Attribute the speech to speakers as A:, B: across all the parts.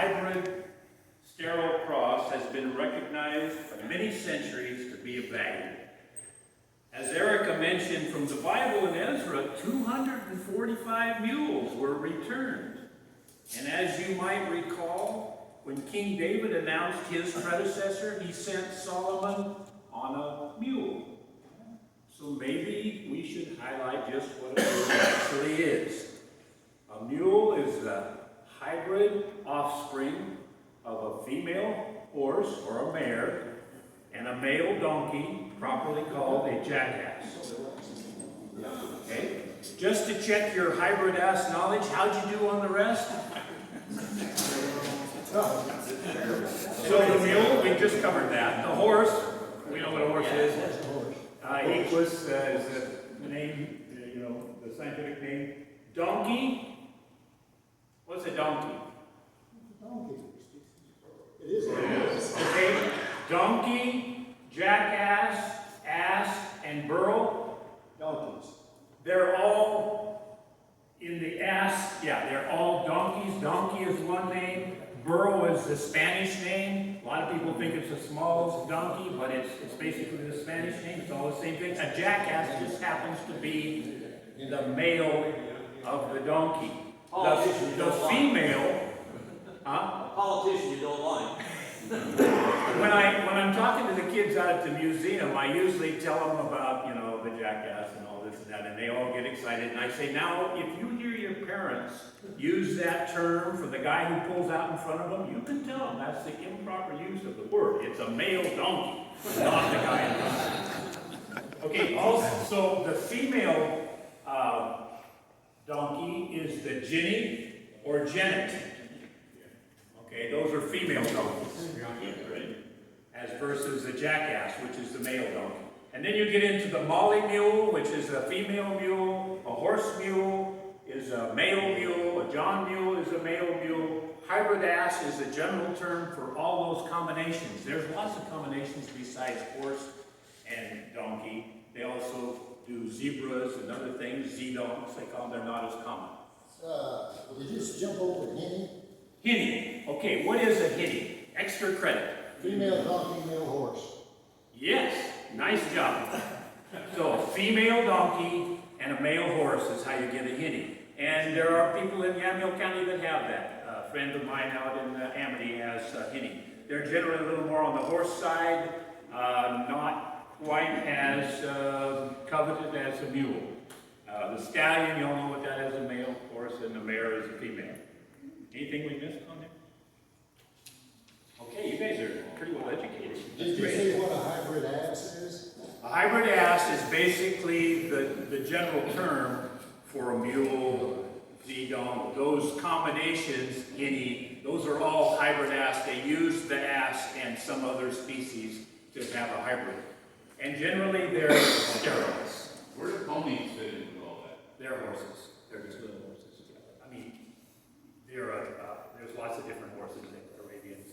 A: hybrid sterile cross has been recognized for many centuries to be of value. As Erica mentioned from the Bible in Ezra, 245 mules were returned. And as you might recall, when King David announced his predecessor, he sent Solomon on a mule. So maybe we should highlight just what a mule actually is. A mule is the hybrid offspring of a female horse or a mare and a male donkey, properly called a jackass. Okay? Just to check your hybrid ass knowledge, how'd you do on the rest? So the mule, we just covered that. The horse, we know what a horse is. Equus is the name, the scientific name. Donkey, what's a donkey?
B: Donkey. It is.
A: Okay, donkey, jackass, ass, and burro.
B: Donkeys.
A: They're all in the ass. Yeah, they're all donkeys. Donkey is one name. Burro is the Spanish name. A lot of people think it's a small donkey, but it's basically the Spanish name. It's all the same thing. A jackass just happens to be the male of the donkey. The female,
C: A politician you don't like.
A: when I'm talking to the kids out at the museum, I usually tell them about, the jackass and all this and that, and they all get excited. And I say, now, if you hear your parents use that term for the guy who pulls out in front of them, you can tell them that's the improper use of the word. It's a male donkey, not the guy in front. Okay, also, so the female donkey is the Jenny or Jennet. Okay, those are female donkeys, as versus the jackass, which is the male donkey. And then you get into the Molly mule, which is a female mule. A horse mule is a male mule. A John mule is a male mule. Hybrid ass is a general term for all those combinations. There's lots of combinations besides horse and donkey. They also do zebras and other things. Z-donks, they call them. They're not as common.
B: Did you just jump over Henny?
A: Henny. Okay, what is a henny? Extra credit.
B: Female donkey, male horse.
A: Yes, nice job. So a female donkey and a male horse is how you get a henny. And there are people in Yamhill County that have that. A friend of mine out in Amity has a henny. They're generally a little more on the horse side, not quite as coveted as a mule. The stallion, you all know what that is, a male horse, and the mare is a female. Anything we missed on there? Okay, you guys are pretty well educated.
B: Did you say what a hybrid ass is?
A: A hybrid ass is basically the general term for a mule, Z-donk, those combinations, those are all hybrid ass. They use the ass and some other species to have a hybrid. And generally they're sterile.
D: Where do ponies fit into all that?
A: They're horses. They're just little horses. I mean, there's lots of different horses, Arabians,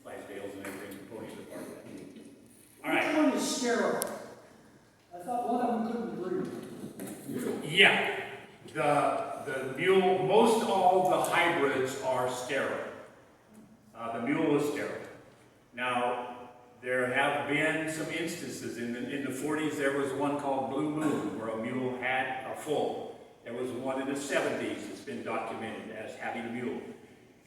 A: Clydesdales, and everything. Ponies are part of that. All right.
E: Which one is sterile? I thought one of them couldn't breathe.
A: Yeah. The mule, most all the hybrids are sterile. The mule is sterile. Now, there have been some instances. In the 40s, there was one called Blue Moon, where a mule had a foal. There was one in the 70s that's been documented as having a mule.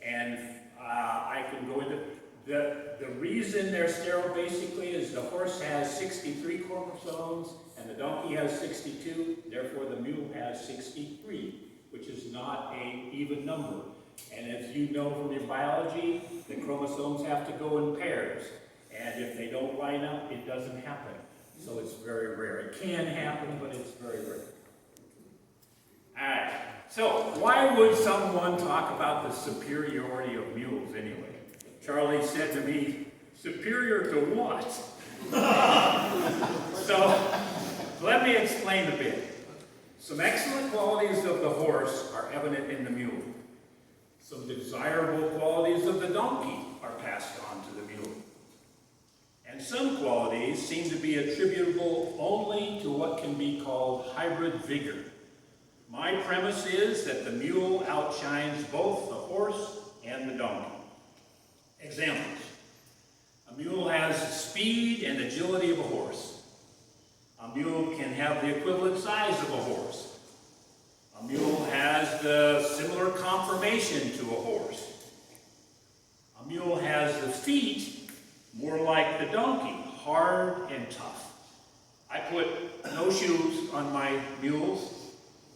A: And I can go into the reason they're sterile basically is the horse has 63 chromosomes and the donkey has 62. Therefore, the mule has 63, which is not an even number. And as you know from your biology, the chromosomes have to go in pairs. And if they don't line up, it doesn't happen. So it's very rare. It can happen, but it's very rare. All right. So why would someone talk about the superiority of mules anyway? Charlie said to me, superior to what? So let me explain a bit. Some excellent qualities of the horse are evident in the mule. Some desirable qualities of the donkey are passed on to the mule. And some qualities seem to be attributable only to what can be called hybrid vigor. My premise is that the mule outshines both the horse and the donkey. have the equivalent size of a horse. A mule has the similar conformation to a horse. A mule has the feet more like the donkey, hard and tough. I put no shoes on my mules.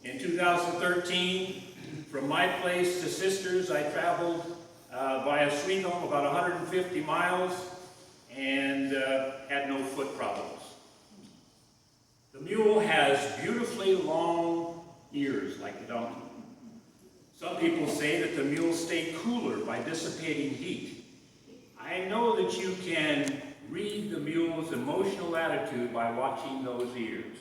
A: In 2013, from my place to Sisters, I traveled via Sweet Home about 150 miles and had no foot problems. The mule has beautifully long ears like the donkey. Some people say that the mules stay cooler by dissipating heat. I know that you can read the mule's emotional attitude by watching those ears.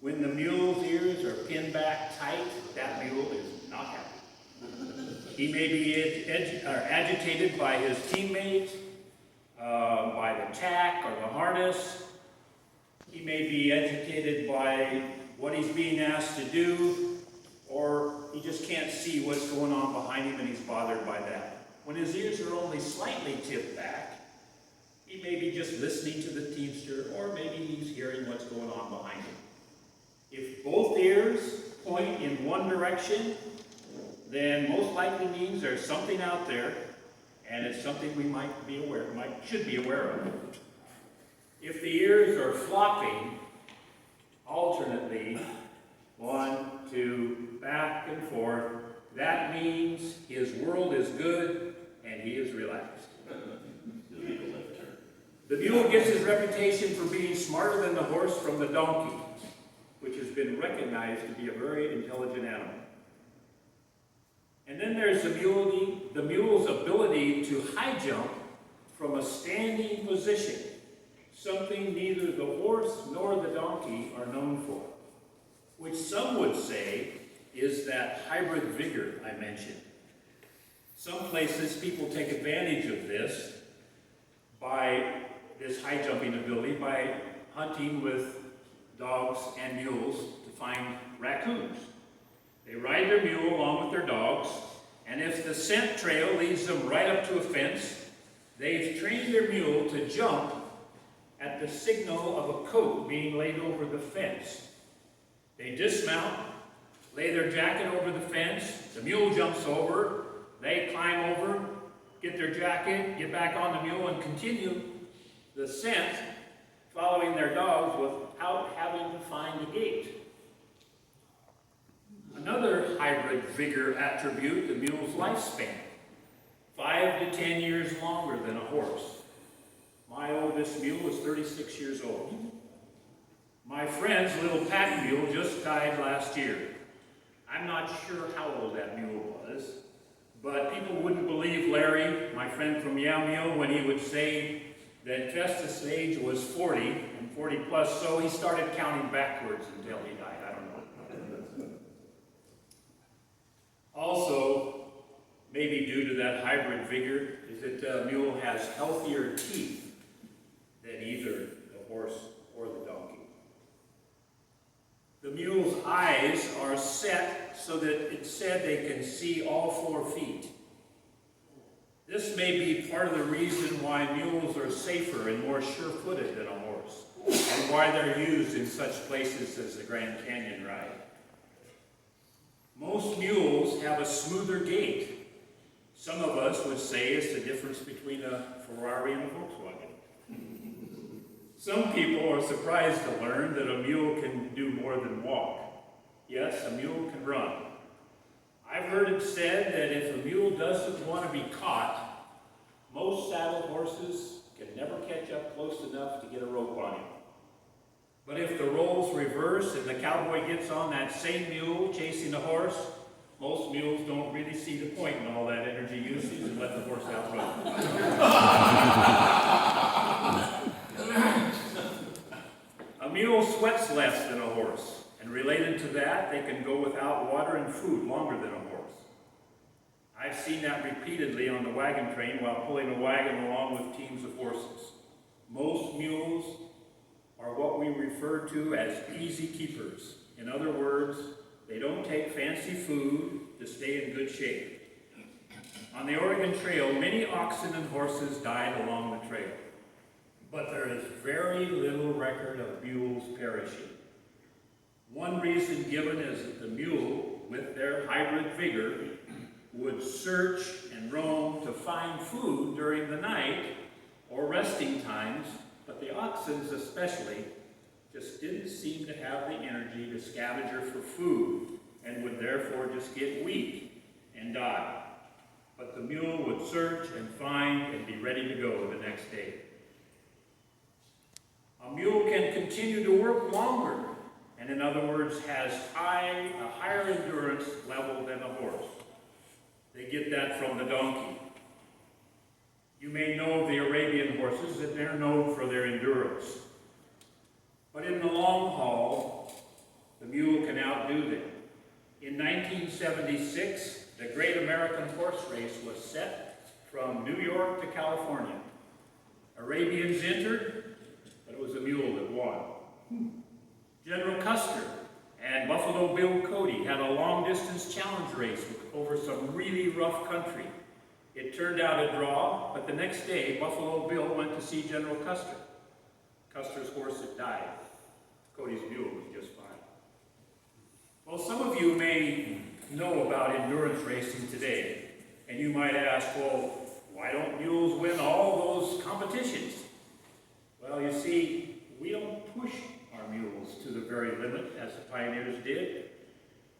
A: When the mule's ears are pinned back tight, that mule is not happy. He may be agitated by his teammates, by the tack or the harness. He may be agitated by what he's being asked to do, or he just can't see what's going on behind him and he's bothered by that. When his ears are only slightly tipped back, he may be just listening to the teamster, or maybe he's hearing what's going on behind him. If both ears point in one direction, then most likely means there's something out there, and it's something we should be aware of. If the ears are flopping alternately, 1, 2, back and forth, that means his world is good and he is relaxed. The mule gets his reputation for being smarter than the horse from the donkey, which has been recognized to be a very intelligent animal. And then there's the mule's ability to high jump from a standing position, something neither the horse nor the donkey are known for, which some would say is that hybrid vigor I mentioned. Some places people take advantage of this high jumping ability by hunting with dogs and mules to find raccoons. They ride their mule along with their dogs, and if the scent trail leads them right up to a fence, they've trained their mule to jump at the signal of a coat being laid over the fence. They dismount, lay their jacket over the fence, the mule jumps over, they climb over, get their jacket, get back on the mule, and continue the scent, following their dogs without having to find the gate. Another hybrid vigor attribute, the mule's lifespan. 5 to 10 years longer than a horse. My oldest mule is 36 years old. My friend's little pack mule just died last year. I'm not sure how old that mule was, but people wouldn't believe Larry, my friend from Yamhill, when he would say that Festus' age was 40 and 40 plus, so he started counting backwards until he died. I don't know. Also, maybe due to that hybrid vigor, is that the mule has healthier teeth than either the horse or the donkey. The mule's eyes are set so that it's said they can see all 4 feet. This may be part of the reason why mules are safer and more sure-footed than a horse, and why they're used in such places as the Grand Canyon ride. Most mules have a smoother gait. Some of us would say it's the difference between a Ferrari and a Volkswagen. Some people are surprised to learn that a mule can do more than walk. Yes, a mule can run. I've heard it said that if a mule doesn't want to be caught, most saddle horses can never catch up close enough to get a rope on him. But if the roles reverse and the cowboy gets on that same mule chasing the horse, most mules don't really see the point in all that energy usage and let the horse outrun. A mule sweats less than a horse, and related to that, they can go without water and food longer than a horse. I've seen that repeatedly on the wagon train while pulling a wagon along with teams of horses. Most mules are what we refer to as easy keepers. In other words, they don't take fancy food to stay in good shape. On the Oregon Trail, many oxen and horses died along the trail. but there is very little record of mules perishing. One reason given is that the mule, with their hybrid vigor, would search and roam to find food during the night or resting times, but the oxen especially just didn't seem to have the energy to scavenge for food and would therefore just get weak and die. But the mule would search and find and be ready to go the next day. A mule can continue to work longer, and in other words, has a higher endurance level than a horse. They get that from the donkey. You may know of the Arabian horses that they're known for their endurance. But in the long haul, the mule can outdo them. In 1976, the Great American Horse Race was set from New York to California. Arabians entered, but it was a mule that won. General Custer and Buffalo Bill Cody had a long-distance challenge race over some really rough country. It turned out a draw, but the next day, Buffalo Bill went to see General Custer. Custer's horse had died. Cody's mule was just fine. Well, some of you may know about endurance racing today, and you might ask, well, why don't mules win all those competitions? Well, you see, we don't push our mules to the very limit as the pioneers did,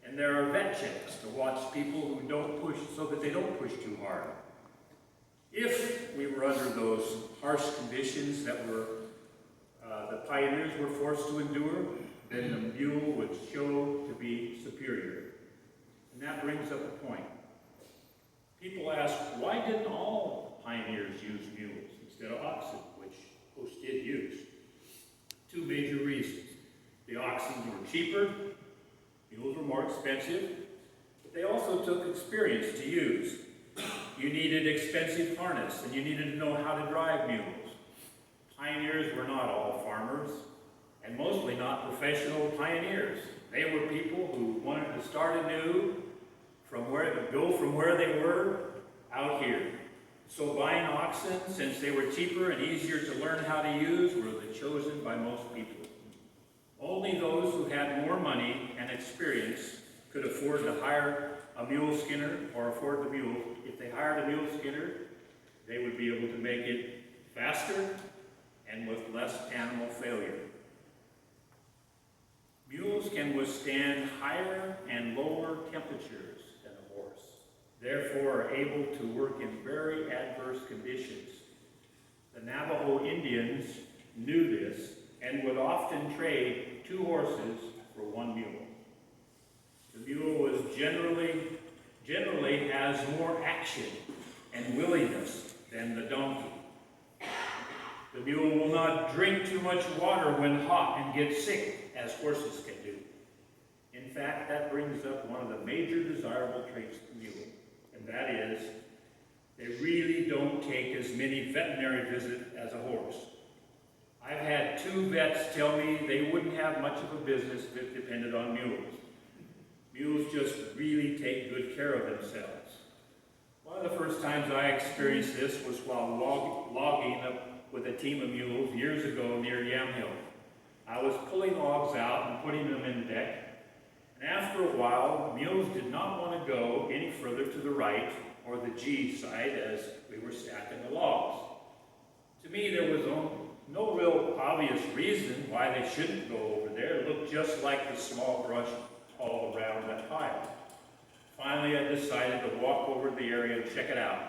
A: and there are vet checks to watch people who don't push so that they don't push too hard. If we were under those harsh conditions that the pioneers were forced to endure, then the mule would show to be superior. And that brings up a point. People ask, why didn't all pioneers use mules instead of oxen, which most did use? Two major reasons. The oxen were cheaper, mules were more expensive, but they also took experience to use. You needed expensive harness, and you needed to know how to drive mules. Pioneers were not all farmers, and mostly not professional pioneers. They were people who wanted to start anew, go from where they were out here. So buying oxen, since they were cheaper and easier to learn how to use, were the chosen by most people. Only those who had more money and experience could afford to hire a mule skinner or afford the mule. If they hired a mule skinner, they would be able to make it faster and with less animal failure. Mules can withstand higher and lower temperatures than a horse, therefore are able to work in very adverse conditions. The Navajo Indians knew this and would often trade 2 horses for 1 mule. The mule was generally has more action and willingness than the donkey. The mule will not drink too much water when hot and get sick, as horses can do. In fact, that brings up one of the major desirable traits of the mule, and that is, they really don't take as many veterinary visits as a horse. I've had 2 vets tell me they wouldn't have much of a business if it depended on mules. Mules just really take good care of themselves. One of the first times I experienced this was while logging up with a team of mules years ago near Yamhill. I was pulling logs out and putting them in the deck, and after a while, mules did not want to go any further to the right or the G side as we were stacking the logs. To me, there was no real obvious reason why they shouldn't go over there. It looked just like the small brush all around that pile. Finally, I decided to walk over to the area and check it out.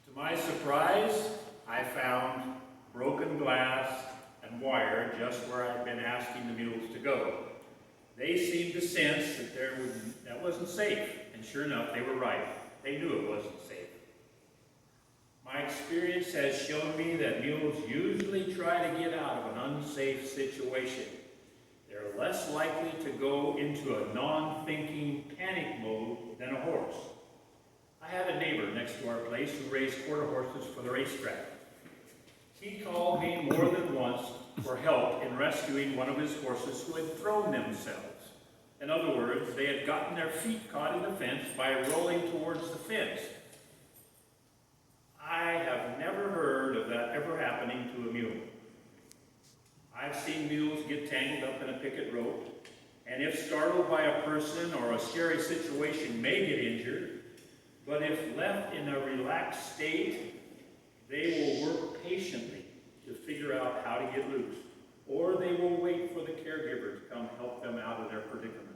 A: To my surprise, I found broken glass and wire just where I'd been asking the mules to go. They seemed to sense that that wasn't safe, and sure enough, they were right. They knew it wasn't safe. My experience has shown me that mules usually try to get out of an unsafe situation. They're less likely to go into a non-thinking panic mode than a horse. I had a neighbor next to our place who raised quarter horses for the racetrack. He called me more than once for help in rescuing one of his horses who had thrown themselves. In other words, they had gotten their feet caught in the fence by rolling towards the fence. I have never heard of that ever happening tangled up in a picket rope, and if startled by a person or a scary situation may get injured, but if left in a relaxed state, they will work patiently to figure out how to get loose, or they will wait for the caregiver to come help them out of their predicament.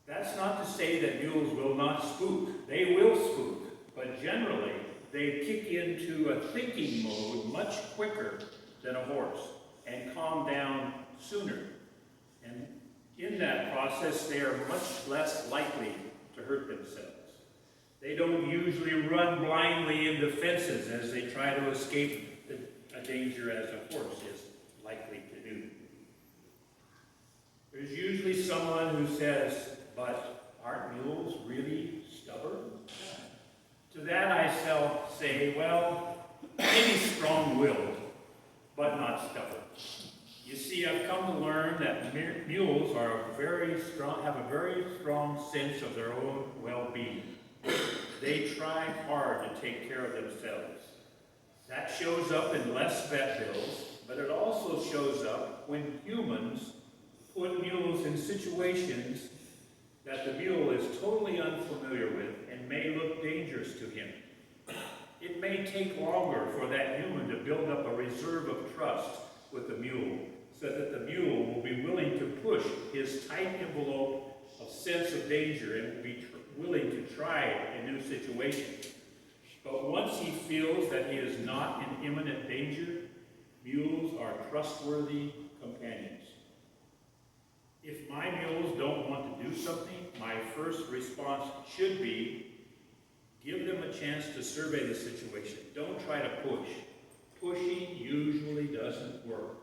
A: That's not to say that mules will not spook. They will spook, but generally, they kick into a thinking mode much quicker than a horse and calm down sooner. And in that process, they are much less likely to hurt themselves. They don't usually run blindly into fences as they try to escape a danger as a horse is likely to do. There's usually someone who says, "But aren't mules really stubborn?" To that I shall say, well, maybe strong-willed, but not stubborn. You see, I've come to learn that mules have a very strong sense of their own well-being. They try hard to take care of themselves. That shows up in less vet bills, but it also shows up when humans put mules in situations that the mule is totally unfamiliar with and may look dangerous to him. It may take longer for that human to build up a reserve of trust with the mule so that the mule will be willing to push his tight envelope of sense of danger and will be willing to try a new situation. But once he feels that he is not in imminent danger, mules are trustworthy companions. If my mules don't want to do something, my first response should be, give them a chance to survey the situation. Don't try to push. Pushing usually doesn't work.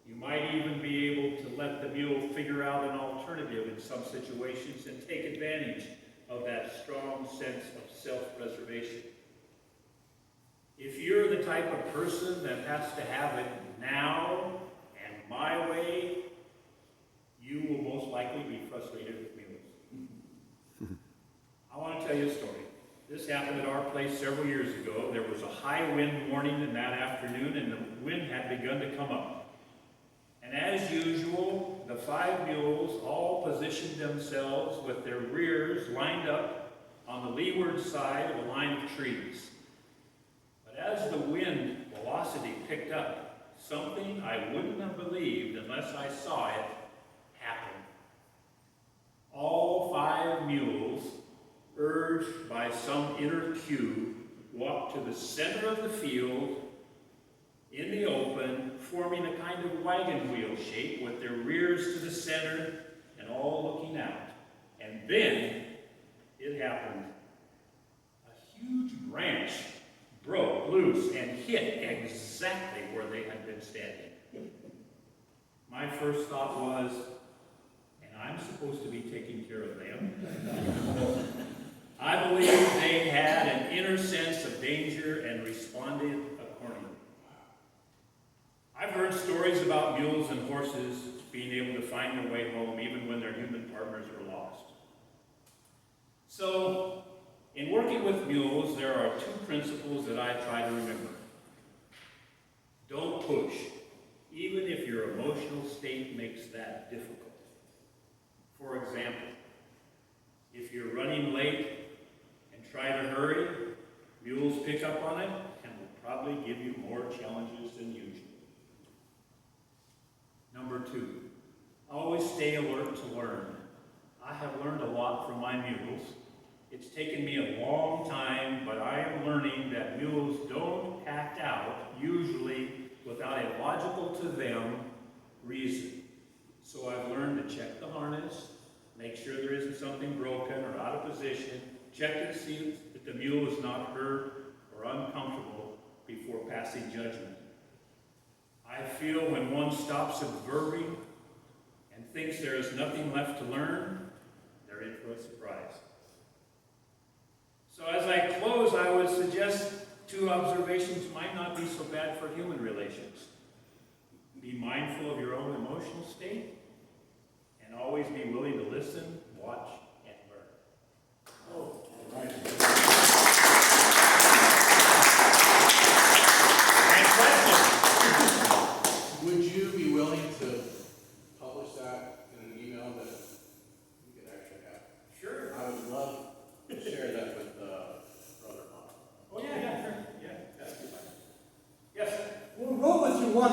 A: You might even be able to let the mule figure out an alternative in some situations and take advantage of that strong sense of self-preservation. If you're the type of person that has to have it now and my way, you will most likely be frustrated with mules. I want to tell you a story. This happened at our place several years ago. There was a high wind warning in that afternoon, and the wind had begun to come up. And as usual, the 5 mules all positioned themselves with their rears lined up on the leeward side of a line of trees. But as the wind velocity picked up, something I wouldn't have believed unless I saw it happened. All 5 mules, urged by some inner cue, walked to the center of the field in the open, forming a kind of wagon wheel shape with their rears to the center and all looking out. And then it happened. A huge branch broke loose and hit exactly where they had been standing. My first thought was, and I'm supposed to be taking care of them. I believe they had an inner sense of danger and responded accordingly. I've heard stories about mules and horses being able to find their way home even when their human partners are lost. So, in working with mules, there are 2 principles that I try to remember. Don't push, even if your emotional state makes that difficult. For example, if you're running late and try to hurry, mules pick up on it and will probably give you more challenges than usual. Number 2, always stay alert to learn. I have learned a lot from my mules. It's taken me a long time, but I am learning that mules don't act out, usually without a logical to them reason. So I've learned to check the harness, make sure there isn't something broken or out of position, check to see that the mule is not hurt or uncomfortable before passing judgment. I feel when one stops observing and thinks there is nothing left to learn, they're in for a surprise. So as I close, I would suggest 2 observations might not be so bad for human relations. Be mindful of your own emotional state, and always be willing to listen, watch, and learn.
B: Oh, all right.
A: And questions?
F: Would you be willing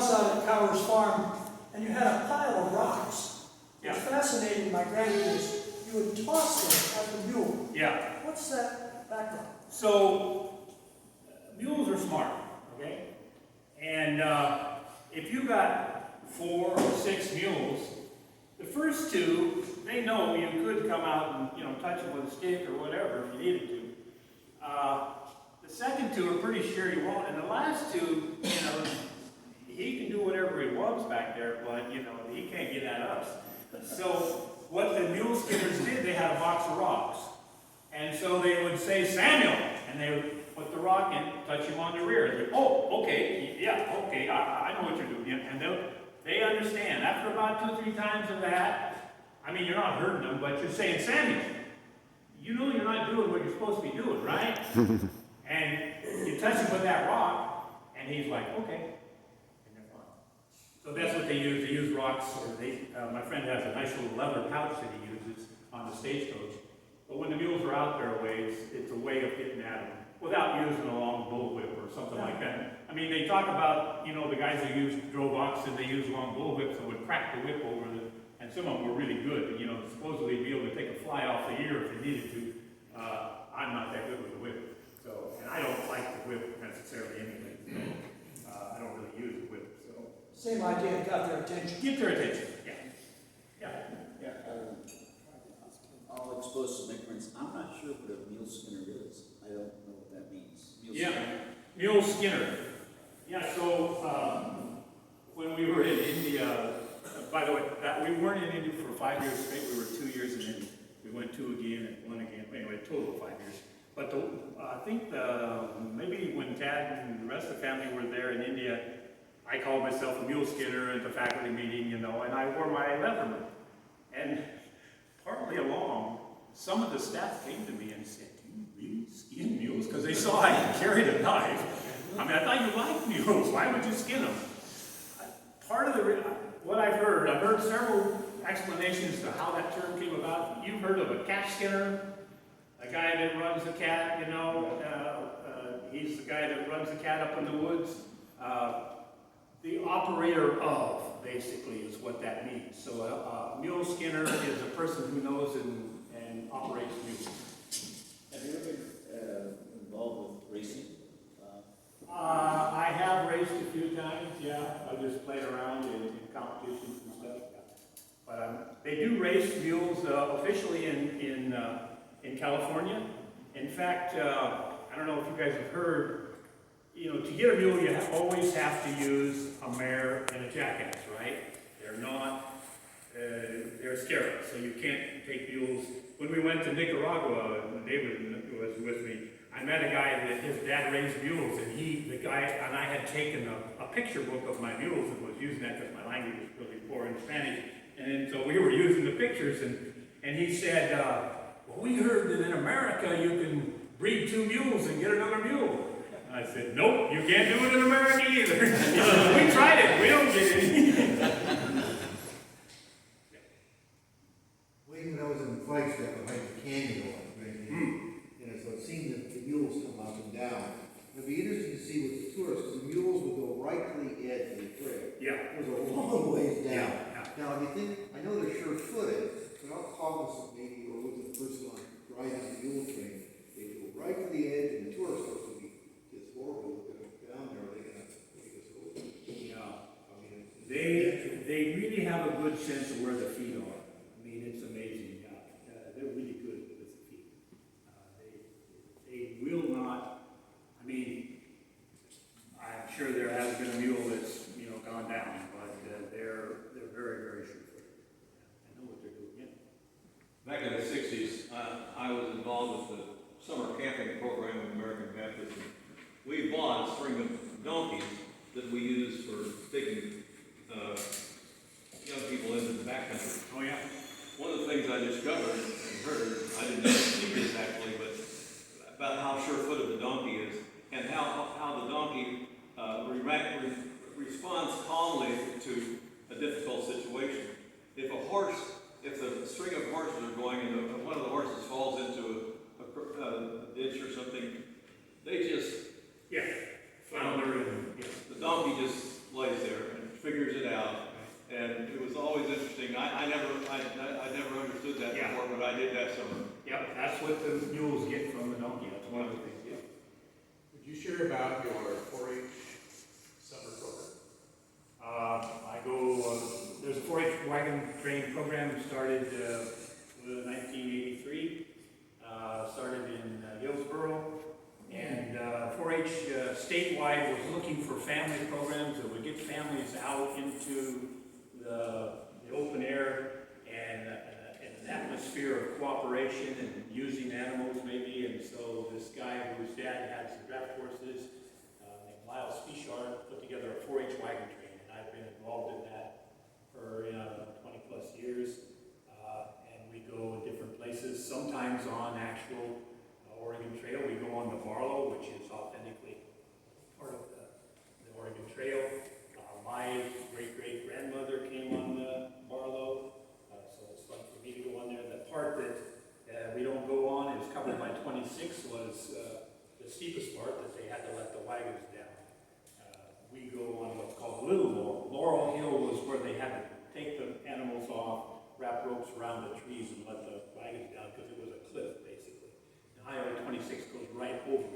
E: once out at Cowers Farm, and you had a pile of rocks.
A: Yeah.
E: What's fascinating, my granny, is you would toss them at the mule.
A: Yeah.
E: What's that background?
A: So, mules are smart, okay? And if you got 4 or 6 mules, the first 2, they know you could come out and, you know, touch them with a stick or whatever if you needed to. The second 2 are pretty sure you won't, and the last 2, you know, he can do whatever he wants back there, but, you know, he can't get at us. So, what the mule skinners did, they had a box of rocks. And so they would say, Samuel, and they would put the rock in, touch him on the rear. They'd, oh, okay, yeah, okay, I know what you're doing. And they understand. After about 2 or 3 times of that, I mean, you're not hurting them, but you're saying, Samuel, you know you're not doing what you're supposed to be doing, right? And you touch him with that rock, and he's like, okay. And they're fine. So that's what they use. They use rocks, or my friend has a nice little leather pouch that he uses on the stagecoach. But when the mules are out there a ways, it's a way of getting at them without using a long bullwhip or something like that. I mean, they talk about, you know, the guys that drove oxen, they use long bullwhips that would crack the whip over the, and some of them were really good, you know, supposedly be able to take a fly off the ear if they needed to. I'm not that good with the whip, so, and I don't like the whip necessarily anyway, so, I don't really use the whip, so.
E: Same idea, got their attention.
A: Get their attention, yeah. Yeah.
F: I'll expose some ignorance. I'm not sure what a mule skinner is. I don't know what that means. Mule
A: Yeah,
F: skinner.
A: mule skinner. Yeah, so when we were in India, by the way, we weren't in India for 5 years straight. We were 2 years in India. We went 2 again and 1 again. Anyway, total 5 years. But I think maybe when Tad and the rest of the family were there in India, I called myself a mule skinner at the faculty meeting, you know, and I wore my Leatherman. And partly along, some of the staff came to me and said, do you really skin mules? Because they saw I carried a knife. I mean, I thought you liked mules. Why would you skin them? Part of what I've heard several explanations to how that term came about. You've heard of a cat skinner, a guy that runs the cat, you know, he's the guy that runs the cat up in the woods. The operator of, basically, is what that means. So a mule skinner is a person who knows and operates mules.
F: Have you ever been involved with racing?
A: I have raced a few times, yeah. I just played around in competitions and stuff. But they do race mules officially in California. In fact, I don't know if you guys have heard, you know, to get a mule, you always have to use a mare and a jackass, right? They're not, they're sterile, so you can't take mules. When we went to Nicaragua, David was with me, I met a guy that his dad raised mules, and I had taken a picture book of my mules and was using that because my language was really poor in Spanish. And so we were using the pictures, and he said, well, we heard that in America you can breed 2 mules and get another mule. I said, nope, you can't do it in America either. We tried it, we don't get any.
G: Well, even when I was in Flagstaff, I had the canyon on, and so it seemed that the mules come up and down. It'd be interesting to see with the tourists, because the mules would go right to the edge of the trail.
A: Yeah.
G: It was a long ways down.
A: Yeah.
G: Now, if you think, I know they're sure-footed, but I'll cognizant maybe, or with the person on driving the mule train, they go right to the edge, and the tourists would be just horrible looking down there. Are they going to make us over?
A: Yeah.
G: I mean,
A: They really have a good sense of where the feet are. I mean, it's amazing. They're really good with the feet. They will not, I mean, I'm sure there has been a mule that's, you know, gone down, but they're very, very sure-footed. I know what they're doing, yeah.
C: Back in the 60s, I was involved with the summer camping program with American Baptist. We bought a string of donkeys that we use for taking young people into the backcountry.
A: Oh, yeah.
C: One of the things I discovered and heard, I didn't know the secrets actually, but about how sure-footed the donkey is and how the donkey responds calmly to a difficult situation. If the string of horses are going and one of the horses falls into a ditch or something, they just,
A: Yeah. Flounder and, yeah.
C: the donkey just lays there did that summer.
A: Yep, that's what the mules get from the donkey, that's one of the things, yeah.
H: Would you share about your 4-H summer program?
A: I go, there's a 4-H wagon train program started, 1983, started in Hillsboro. And 4-H statewide was looking for family programs that would get families out into the open air and an atmosphere of cooperation and using animals maybe. And so this guy whose dad had some draft horses, named Lyle Spichard, put together a 4-H wagon train. And I've been involved in that for 20 plus years. And we go in different places, sometimes on actual Oregon Trail. We go on the Barlow, which is authentically part of the Oregon Trail. My great-great-grandmother came on the Barlow, so it's fun for me to go on there. The part that we don't go on is covered by 26 was the steepest part that they had to let the wagons down. We go on what's called Little Laurel. Laurel Hill was where they had to take the animals off, wrap ropes around the trees and let the wagons down because it was a cliff basically. Highway 26 goes right over